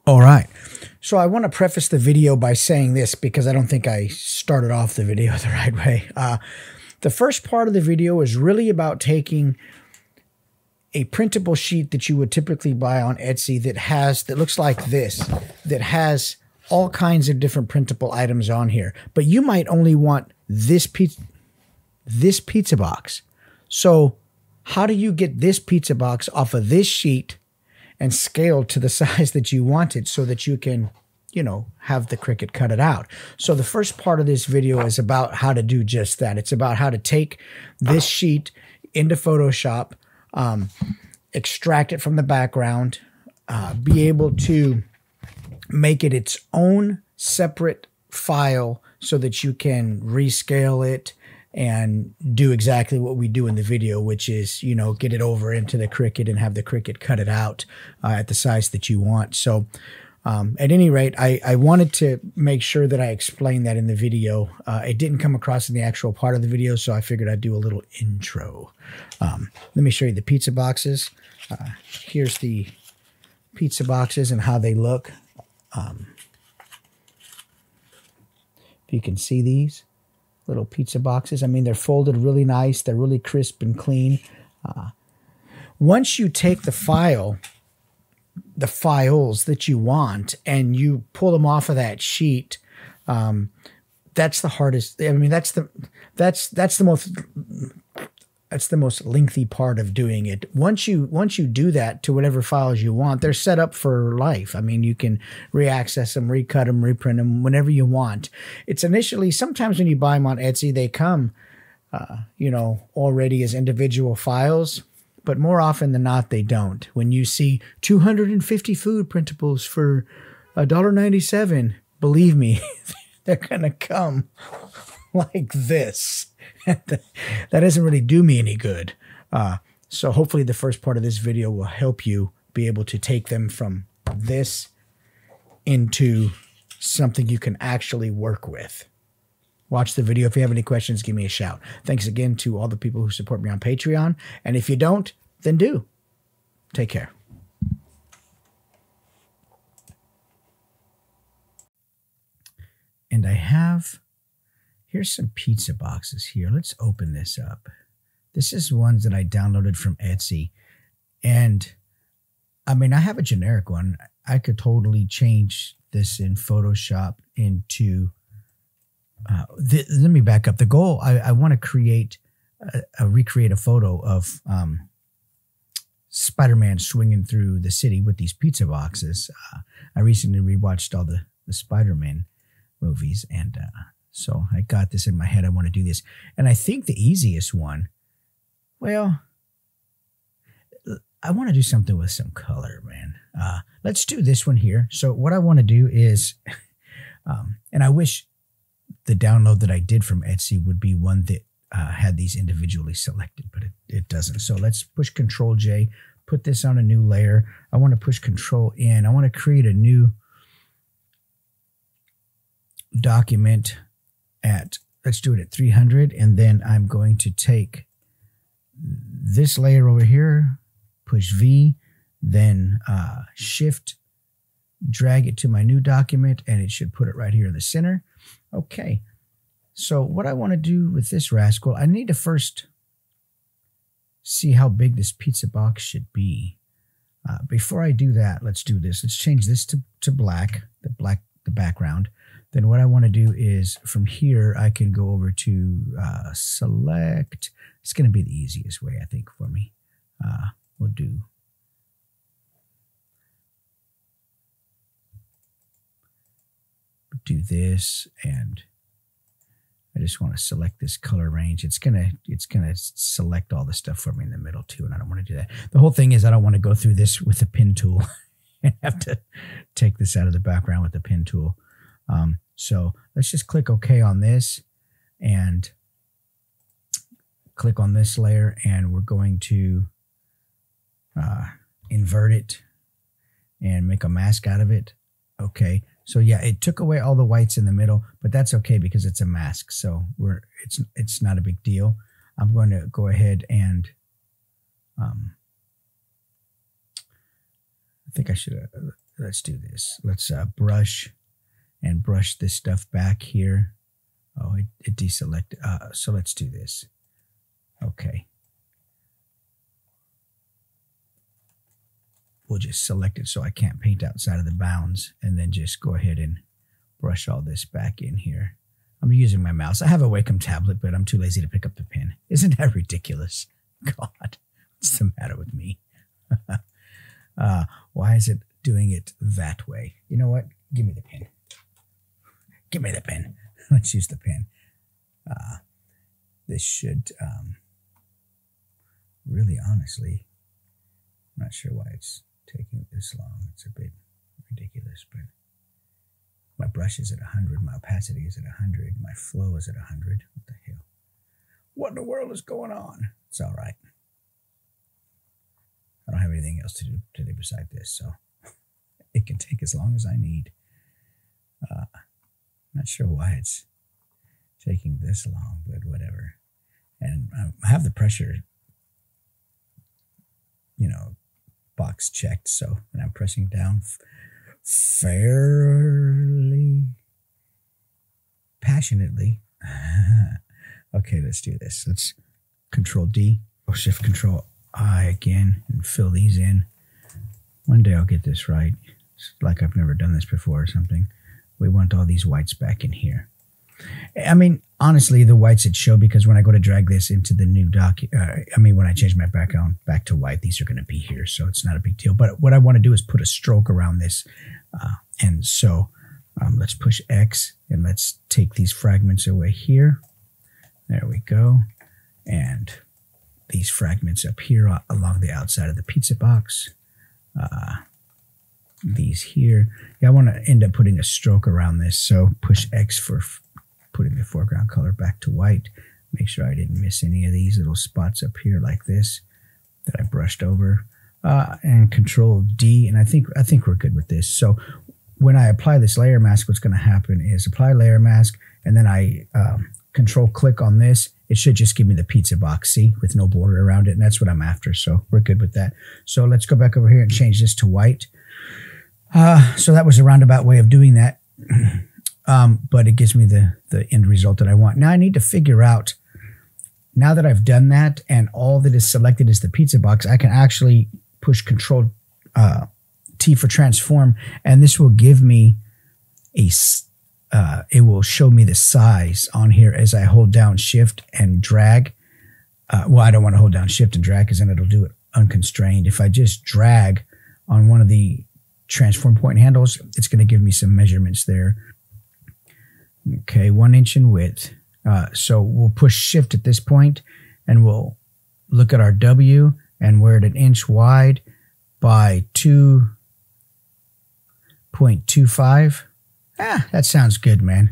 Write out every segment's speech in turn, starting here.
All right. So I want to preface the video by saying this because I don't think I started off the video the right way. The first part of the video is really about taking a printable sheet that you would typically buy on Etsy that looks like this, that has all kinds of different printable items on here. But you might only want this pizza box. So how do you get this pizza box off of this sheet and scale to the size that you want it so that you can, you know, have the Cricut cut it out? So the first part of this video is about how to do just that. It's about how to take this sheet into Photoshop, extract it from the background, be able to make it its own separate file so that you can rescale it and do exactly what we do in the video, which is, you know, get it over into the Cricut and have the Cricut cut it out at the size that you want. So at any rate, I wanted to make sure that I explained that in the video. It didn't come across in the actual part of the video, so I figured I'd do a little intro. Let me show you the pizza boxes. Here's the pizza boxes and how they look. If you can see these little pizza boxes, I mean, they're folded really nice. They're really crisp and clean. Once you take the files that you want and you pull them off of that sheet, that's the hardest. I mean, that's the most lengthy part of doing it. Once you do that to whatever files you want, they're set up for life. I mean, you can reaccess them, recut them, reprint them whenever you want. It's initially, sometimes when you buy them on Etsy, they come, you know, already as individual files, but more often than not, they don't. When you see 250 food printables for $1.97, believe me, they're going to come like this. That doesn't really do me any good. So hopefully the first part of this video will help you be able to take them from this into something you can actually work with. Watch the video. If you have any questions, give me a shout. Thanks again to all the people who support me on Patreon. And if you don't, then do. Take care. And I have... here's some pizza boxes here. Let's open this up. This is ones that I downloaded from Etsy. And I mean, I have a generic one. I could totally change this in Photoshop into, let me back up. The goal, I want to create, recreate a photo of Spider-Man swinging through the city with these pizza boxes. I recently rewatched all the Spider-Man movies, and so I got this in my head. I want to do this. And I think the easiest one, well, I want to do something with some color, man. Let's do this one here. So what I want to do is, and I wish the download that I did from Etsy would be one that had these individually selected, but it doesn't. So let's push Control J, put this on a new layer. I want to push Control N. I want to create a new document at, let's do it at 300, and then I'm going to take this layer over here, push V, then Shift, drag it to my new document, and it should put it right here in the center. Okay, so what I want to do with this rascal, I need to first see how big this pizza box should be. Before I do that, let's do this. Let's change this to black, the background. Then what I want to do is from here, I can go over to select. It's going to be the easiest way, I think, for me. We'll do this, and I just want to select this color range. It's gonna select all the stuff for me in the middle too, and I don't want to do that. The whole thing is I don't want to go through this with the pen tool and have to take this out of the background with the pen tool. So let's just click OK on this and click on this layer, and we're going to invert it and make a mask out of it. Okay. So yeah, it took away all the whites in the middle, but that's okay because it's a mask. So it's not a big deal. I'm going to go ahead and I think I should let's do this. Let's brush and brush this stuff back here. Oh, it deselected. So let's do this. Okay. We'll just select it so I can't paint outside of the bounds, and then just go ahead and brush all this back in here. I'm using my mouse. I have a Wacom tablet, but I'm too lazy to pick up the pen. Isn't that ridiculous? God, what's the matter with me? Why is it doing it that way? You know what? Give me the pen. Give me the pen. Let's use the pen. This should, really honestly, I'm not sure why it's taking this long. It's a bit ridiculous, but my brush is at 100. My opacity is at 100. My flow is at 100. What the hell? What in the world is going on? It's all right. I don't have anything else to do today beside this, so it can take as long as I need. Not sure why it's taking this long, but whatever. And I have the pressure, you know, box checked, so when I'm pressing down fairly passionately. Okay, let's do this. Let's Control D or Shift Control I again and fill these in. One day I'll get this right. It's like I've never done this before or something. We want all these whites back in here. I mean, honestly, the whites it show because when I go to drag this into the new doc, when I change my background back to white, these are going to be here, so it's not a big deal. But what I want to do is put a stroke around this. And so let's push X and let's take these fragments away here. There we go. And these fragments up here along the outside of the pizza box. These here. Yeah, I want to end up putting a stroke around this. So push X for putting the foreground color back to white. Make sure I didn't miss any of these little spots up here like this that I brushed over. And Control D, and I think we're good with this. So when I apply this layer mask, what's going to happen is apply layer mask, and then I Control click on this. It should just give me the pizza box, see, with no border around it, and that's what I'm after. So we're good with that. So let's go back over here and change this to white. So that was a roundabout way of doing that, but it gives me the end result that I want. Now I need to figure out. Now that I've done that and all that is selected is the pizza box, I can actually push Control T for transform, and this will give me it will show me the size on here as I hold down Shift and drag. Well, I don't want to hold down Shift and drag because then it'll do it unconstrained. If I just drag on one of the transform point handles, it's going to give me some measurements there. Okay, 1 inch in width. So we'll push Shift at this point, and we'll look at our W, and we're at 1 inch wide by 2.25. That sounds good, man.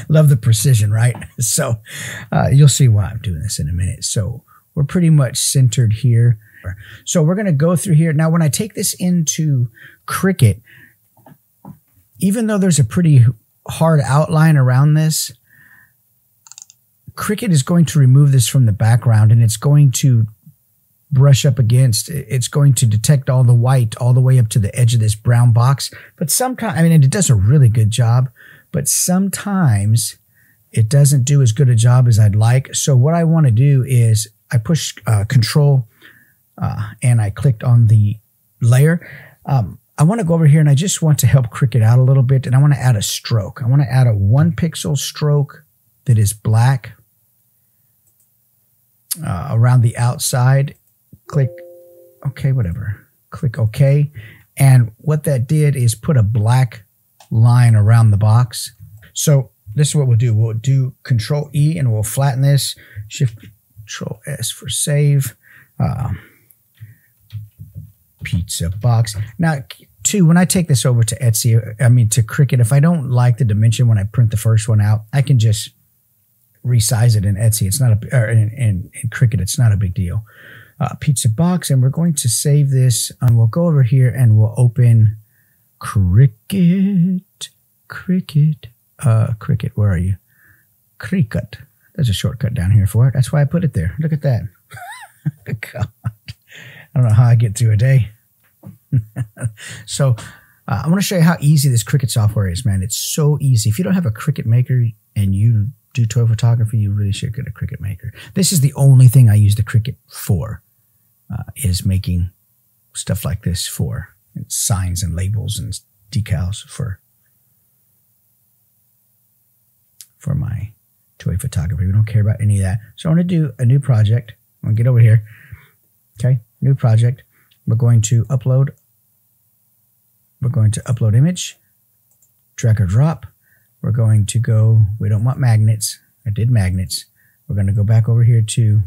Love the precision, right? So you'll see why I'm doing this in a minute. So we're pretty much centered here. So we're going to go through here. Now, when I take this into Cricut, even though there's a pretty hard outline around this, Cricut is going to remove this from the background, and it's going to brush up against, it's going to detect all the white all the way up to the edge of this brown box. But sometimes, I mean, it does a really good job, but sometimes it doesn't do as good a job as I'd like. So what I want to do is I push Control and I clicked on the layer. I want to go over here and I just want to help Cricut out a little bit, and I want to add a stroke. I want to add a 1 pixel stroke that is black around the outside. Click OK, whatever. Click OK. And what that did is put a black line around the box. So this is what we'll do. We'll do Control E and we'll flatten this. Shift Control S for save. Pizza box. Now, too, when I take this over to Etsy, to Cricut, if I don't like the dimension when I print the first one out, I can just resize it in Etsy. It's not in Cricut. It's not a big deal. Pizza box, and we're going to save this, and we'll go over here and we'll open Cricut. Cricut, where are you? Cricut. There's a shortcut down here for it. That's why I put it there. Look at that. God. I don't know how I get through a day. So I want to show you how easy this Cricut software is, man. It's so easy. If you don't have a Cricut Maker and you do toy photography, you really should get a Cricut Maker. This is the only thing I use the Cricut for, is making stuff like this for signs and labels and decals for my toy photography. We don't care about any of that. So I want to do a new project. I'm going to get over here. Okay, new project. We're going to upload. We're going to upload image, drag or drop. We're going to go, we don't want magnets. I did magnets. We're going to go back over here to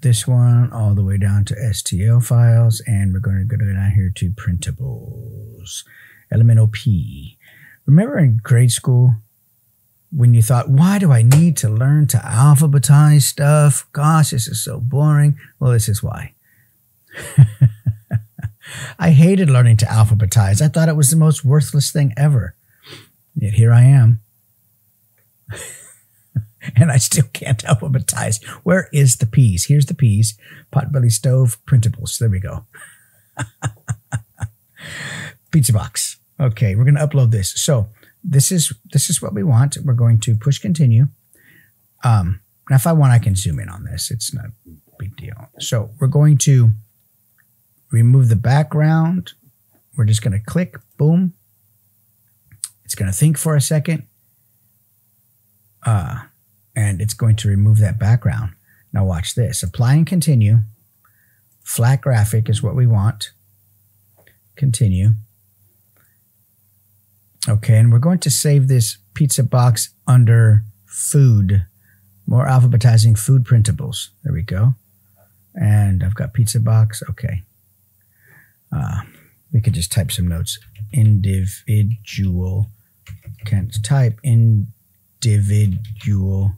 this one, all the way down to STL files, and we're going to go down here to printables, Elemental P. Remember in grade school when you thought, why do I need to learn to alphabetize stuff? Gosh, this is so boring. Well, this is why. I hated learning to alphabetize. I thought it was the most worthless thing ever. Yet here I am. And I still can't alphabetize. Where is the P's? Here's the P's. Potbelly stove, printables. There we go. Pizza box. Okay, we're going to upload this. So this is what we want. We're going to push continue. Now if I want, I can zoom in on this. It's not a big deal. So we're going to remove the background. We're just going to click, boom. It's going to think for a second. And it's going to remove that background. Now watch this. Apply and continue. Flat graphic is what we want. Continue. Okay, and we're going to save this pizza box under food. More alphabetizing food printables. There we go. And I've got pizza box. Okay. We could just type some notes. Individual. Can't type individual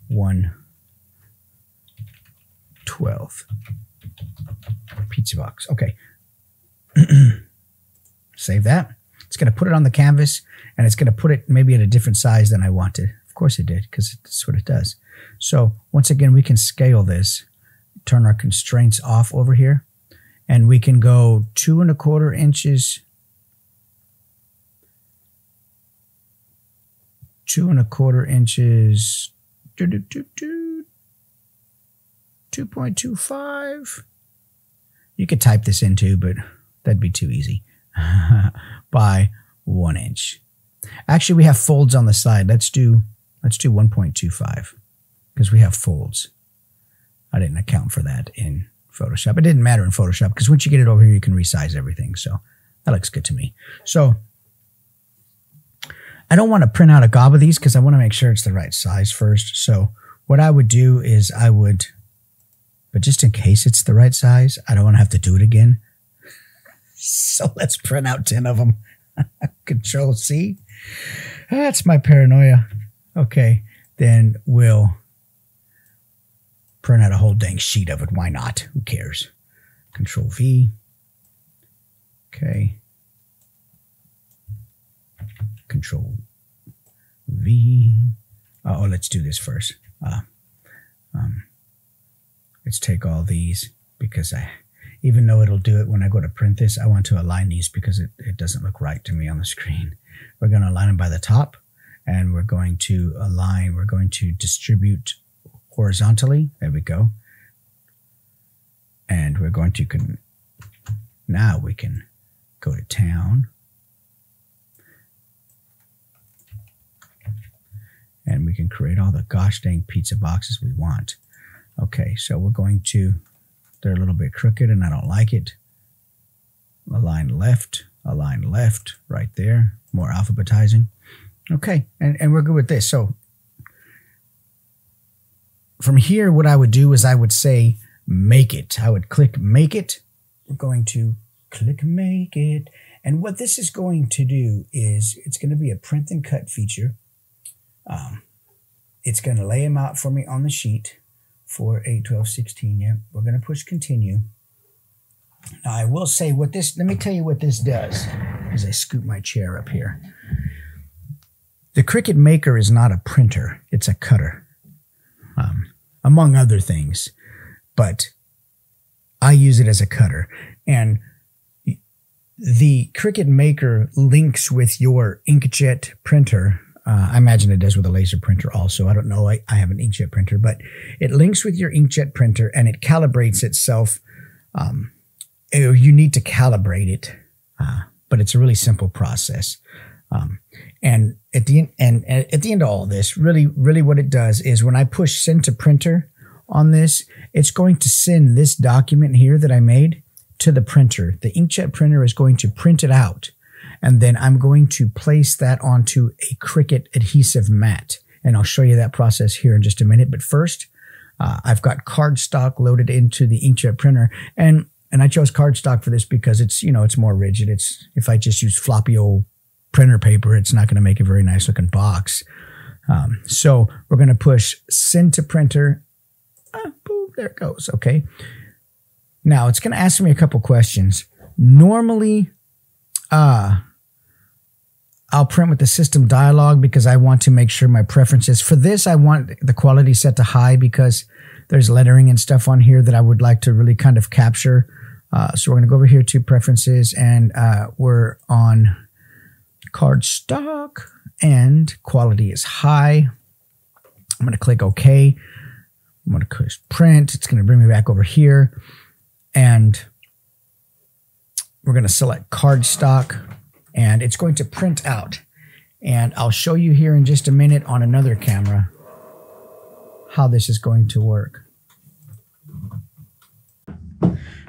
112 pizza box. Okay. Save that. It's going to put it on the canvas, and it's going to put it maybe at a different size than I wanted. Of course it did, because that's what it does. So once again, we can scale this, turn our constraints off over here, and we can go 2 1/4 inches, 2 1/4 inches, 2.25. You could type this in too, but that'd be too easy. By 1 inch. Actually, we have folds on the side. Let's do 1.25 because we have folds. I didn't account for that in Photoshop. It didn't matter in Photoshop because once you get it over here, you can resize everything. So that looks good to me. So I don't want to print out a gob of these because I want to make sure it's the right size first. So what I would do is but just in case it's the right size, I don't want to have to do it again. So let's print out 10 of them. Control C. That's my paranoia. Okay, then we'll print out a whole dang sheet of it. Why not? Who cares? Control V. Okay. Control V. Oh, let's do this first. Let's take all these because even though it'll do it when I go to print this, I want to align these because it doesn't look right to me on the screen. We're going to align them by the top, and we're going to align, we're going to distribute horizontally. There we go. And we're going to, now we can go to town. And we can create all the gosh dang pizza boxes we want. Okay, so we're going to, they're a little bit crooked and I don't like it. Align left, right there. More alphabetizing. Okay, and we're good with this. So from here, what I would do is I would say, make it. I would click make it. We're going to click make it. And what this is going to do is it's going to be a print and cut feature. It's going to lay them out for me on the sheet. 4, 8, 12, 16. Yeah, we're going to push continue. Now I will say what this, let me tell you what this does as I scoot my chair up here. The Cricut Maker is not a printer, it's a cutter, among other things. But I use it as a cutter. And the Cricut Maker links with your inkjet printer. I imagine it does with a laser printer also. I don't know. I have an inkjet printer, but it links with your inkjet printer and it calibrates itself. You need to calibrate it, but it's a really simple process. And at the end of all this, really what it does is when I push send to printer on this, it's going to send this document here that I made to the printer. The inkjet printer is going to print it out, and then I'm going to place that onto a Cricut adhesive mat. And I'll show you that process here in just a minute. But first, I've got cardstock loaded into the inkjet printer, and I chose cardstock for this because it's, you know, it's more rigid. If I just use floppy old printer paper, it's not going to make a very nice looking box. So we're going to push send to printer. Boom, there it goes. Okay. Now it's going to ask me a couple questions. Normally, I'll print with the system dialog because I want to make sure my preferences. For this, I want the quality set to high because there's lettering and stuff on here that I would like to really kind of capture. So we're going to go over here to preferences, and we're on cardstock and quality is high. I'm going to click OK. I'm going to push print. It's going to bring me back over here, and we're going to select cardstock, and it's going to print out. And I'll show you here in just a minute on another camera how this is going to work.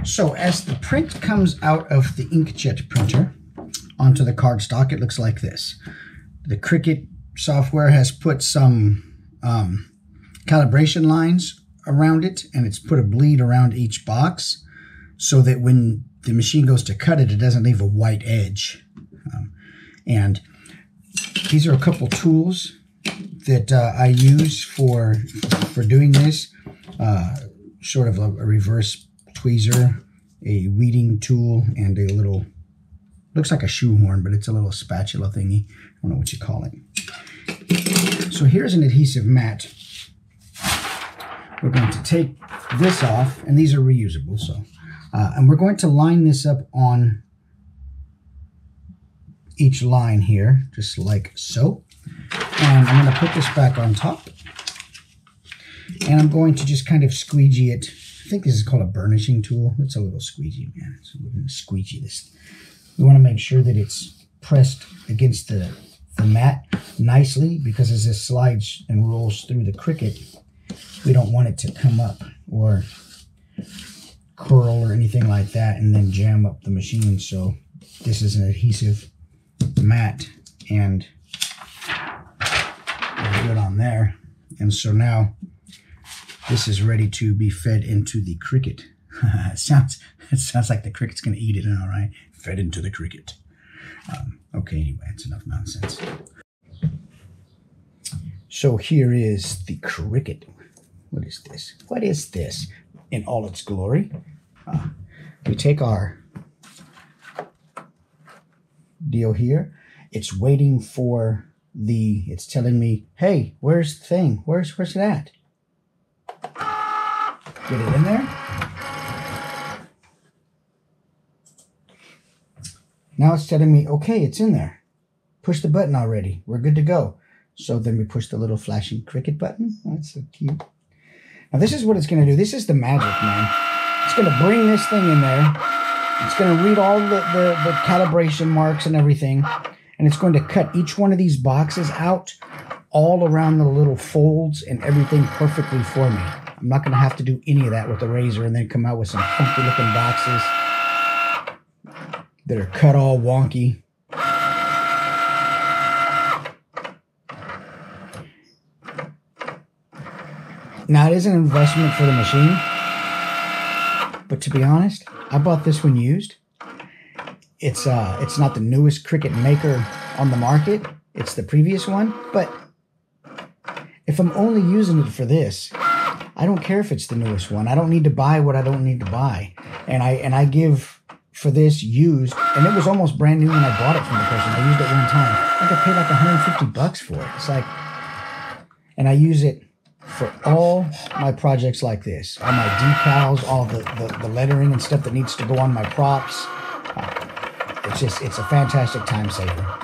So as the print comes out of the inkjet printer onto the cardstock, it looks like this. The Cricut software has put some calibration lines around it, and it's put a bleed around each box so that when the machine goes to cut it, it doesn't leave a white edge. And these are a couple tools that I use for doing this. Sort of a reverse tweezer, a weeding tool, and a little, looks like a shoehorn, but it's a little spatula thingy. I don't know what you call it. So here's an adhesive mat. We're going to take this off, and these are reusable. So, and we're going to line this up on each line here, just like so. And I'm going to put this back on top, and I'm going to just kind of squeegee it. I think this is called a burnishing tool. It's a little squeegee, man. So we're going to squeegee this. We want to make sure that it's pressed against the mat nicely, because as this slides and rolls through the Cricut, we don't want it to come up or curl or anything like that and then jam up the machine. So this is an adhesive mat, and we're good on there. And so now this is ready to be fed into the Cricut. It sounds like the Cricut's going to eat it, all right? Fed into the Cricut. Okay, anyway, that's enough nonsense. So here is the Cricut. What is this? What is this in all its glory? We take our deal here. It's waiting for it's telling me, hey, where's the thing? Where's it at? Get it in there. Now it's telling me, okay, it's in there. Push the button already. We're good to go. So then we push the little flashing Cricut button. That's so cute. Now this is what it's going to do. This is the magic, man. It's going to bring this thing in there. It's going to read all the calibration marks and everything. And it's going to cut each one of these boxes out all around the little folds and everything perfectly for me. I'm not going to have to do any of that with a razor and then come out with some funky looking boxes that are cut all wonky. Now, it is an investment for the machine, but to be honest, I bought this one used. It's not the newest Cricut Maker on the market. It's the previous one, but if I'm only using it for this, I don't care if it's the newest one. I don't need to buy what I don't need to buy. And I give for this used, and it was almost brand new when I bought it from the person. I used it one time. I think I paid like $150 for it. It's like, and I use it for all my projects like this, all my decals, all the lettering and stuff that needs to go on my props. It's a fantastic time saver.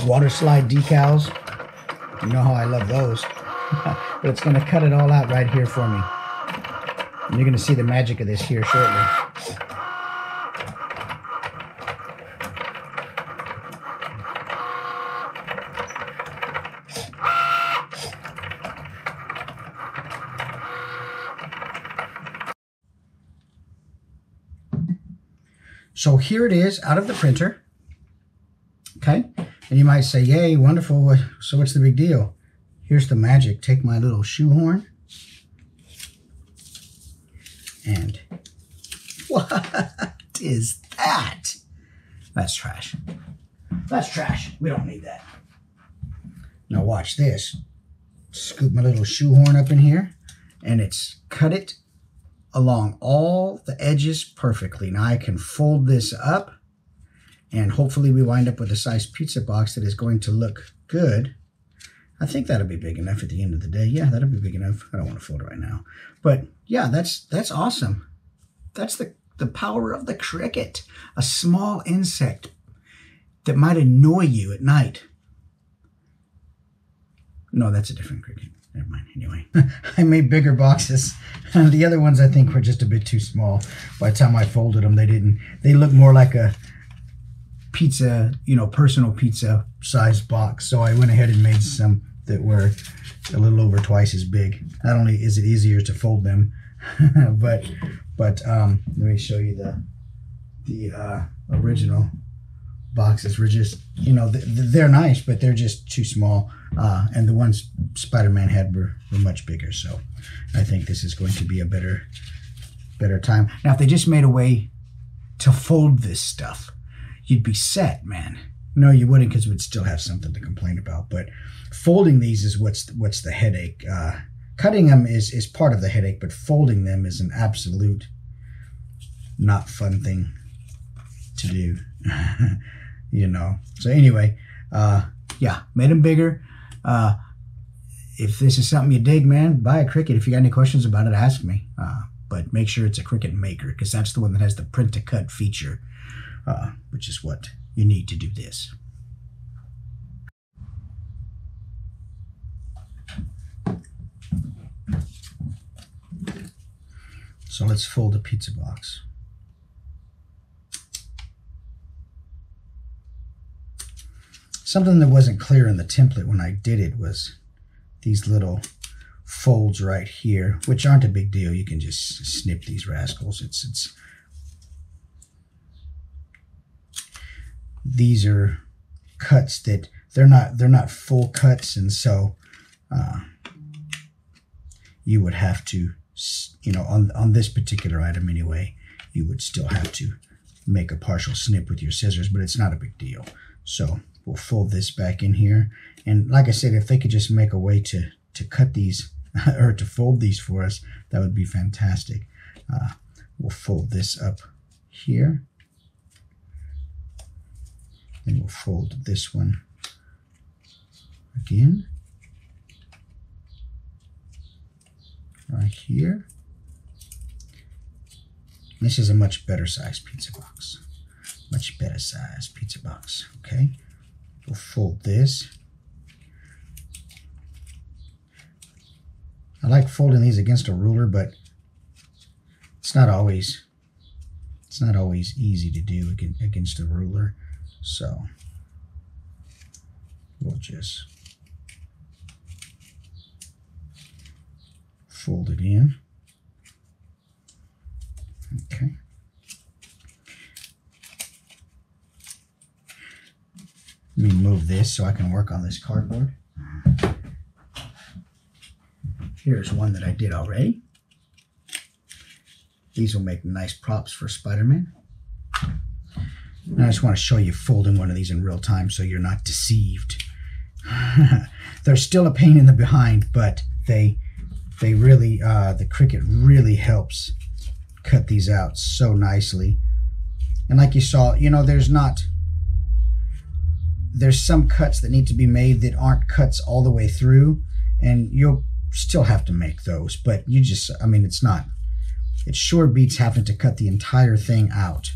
Water slide decals, you know how I love those. But it's going to cut it all out right here for me. And you're going to see the magic of this here shortly. So here it is out of the printer, okay? And you might say, yay, wonderful, so what's the big deal? Here's the magic. Take my little shoehorn, and what is that? That's trash. That's trash. We don't need that. Now watch this. Scoop my little shoehorn up in here, and it's cut it along all the edges perfectly. Now I can fold this up, and hopefully we wind up with a size pizza box that is going to look good. I think that'll be big enough at the end of the day. Yeah, that'll be big enough. I don't want to fold it right now. But yeah, that's awesome. That's the power of the cricket. A small insect that might annoy you at night. No, that's a different cricket. Never mind. Anyway, I made bigger boxes. The other ones I think were just a bit too small. By the time I folded them, they look more like a pizza, personal pizza size box. So I went ahead and made some that were a little over twice as big. Not only is it easier to fold them, but let me show you the original boxes were just, they're nice, but they're just too small. And the ones Spider-Man had were much bigger. So I think this is going to be a better time. Now, if they just made a way to fold this stuff, you'd be set, man. No, you wouldn't, because we'd still have something to complain about. But folding these is what's the headache. Cutting them is part of the headache, but folding them is an absolute not fun thing to do. So anyway, yeah, made them bigger. If this is something you dig, man, buy a Cricut. If you got any questions about it, ask me. But make sure it's a Cricut Maker, because that's the one that has the print to cut feature, which is what you need to do this. So let's fold a pizza box. Something that wasn't clear in the template when I did it was these little folds right here, which aren't a big deal. You can just snip these rascals. These are cuts that they're not full cuts, and so you would have to, on this particular item anyway, you would still have to make a partial snip with your scissors, but it's not a big deal. So we'll fold this back in here. And like I said, if they could just make a way to cut these or to fold these for us, that would be fantastic. We'll fold this up here. Then we'll fold this one again. Right here. This is a much better size pizza box. Much better size pizza box, okay? We'll fold this. I like folding these against a ruler, but it's not always easy to do against a ruler. So we'll just fold it in. Okay. Let me move this so I can work on this cardboard. Here's one that I did already. These will make nice props for Spider-Man. And I just want to show you folding one of these in real time so you're not deceived. They're still a pain in the behind, but they really, the Cricut really helps cut these out so nicely. And like you saw, there's some cuts that need to be made that aren't cuts all the way through, and you'll still have to make those, but you just, I mean, it's not, it sure beats having to cut the entire thing out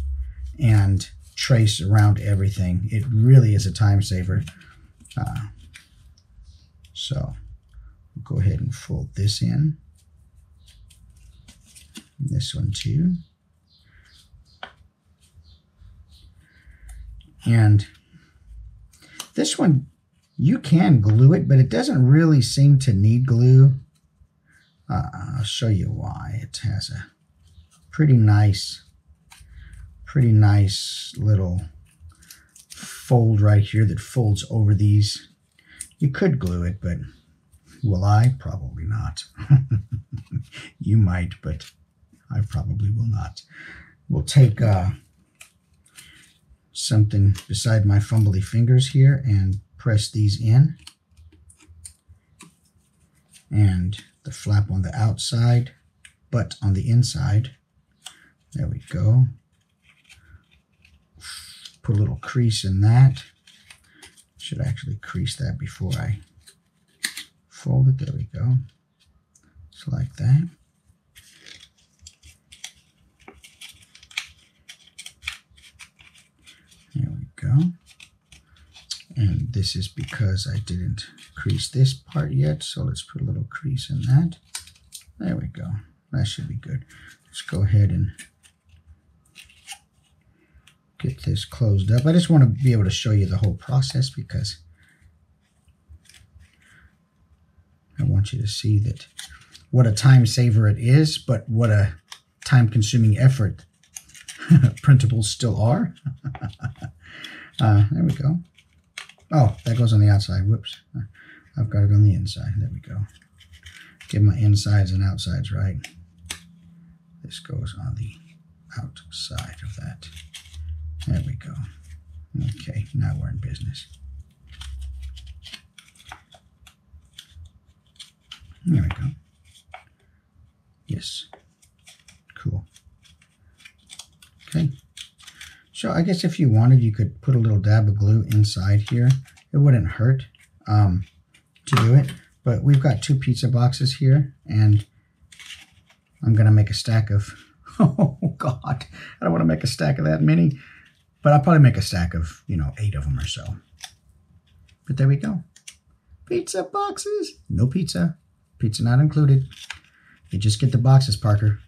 and trace around everything. It really is a time saver. So we'll go ahead and fold this in. This one too. And this one, you can glue it, but it doesn't really seem to need glue. I'll show you why. It has a pretty nice little fold right here that folds over these. You could glue it, but will I? Probably not. You might, but I probably will not. We'll take something beside my fumbly fingers here and press these in. And the flap on the outside, but on the inside. There we go. Put a little crease in that. Should actually crease that before I fold it. There we go. Just like that. There we go. And this is because I didn't crease this part yet, so let's put a little crease in that. There we go. That should be good. Let's go ahead and get this closed up. I just want to be able to show you the whole process because I want you to see that what a time saver it is, but what a time-consuming effort printables still are. There we go. Oh, that goes on the outside. Whoops. I've got it on the inside. There we go. Get my insides and outsides right. This goes on the outside of that. There we go. Okay, now we're in business. There we go. Yes. Cool. Okay. So I guess if you wanted, you could put a little dab of glue inside here. It wouldn't hurt to do it. But we've got 2 pizza boxes here, and I'm going to make a stack of, oh God, I don't want to make a stack of that many, but I'll probably make a stack of, 8 of them or so. But there we go. Pizza boxes. No pizza. Pizza not included. You just get the boxes, Parker.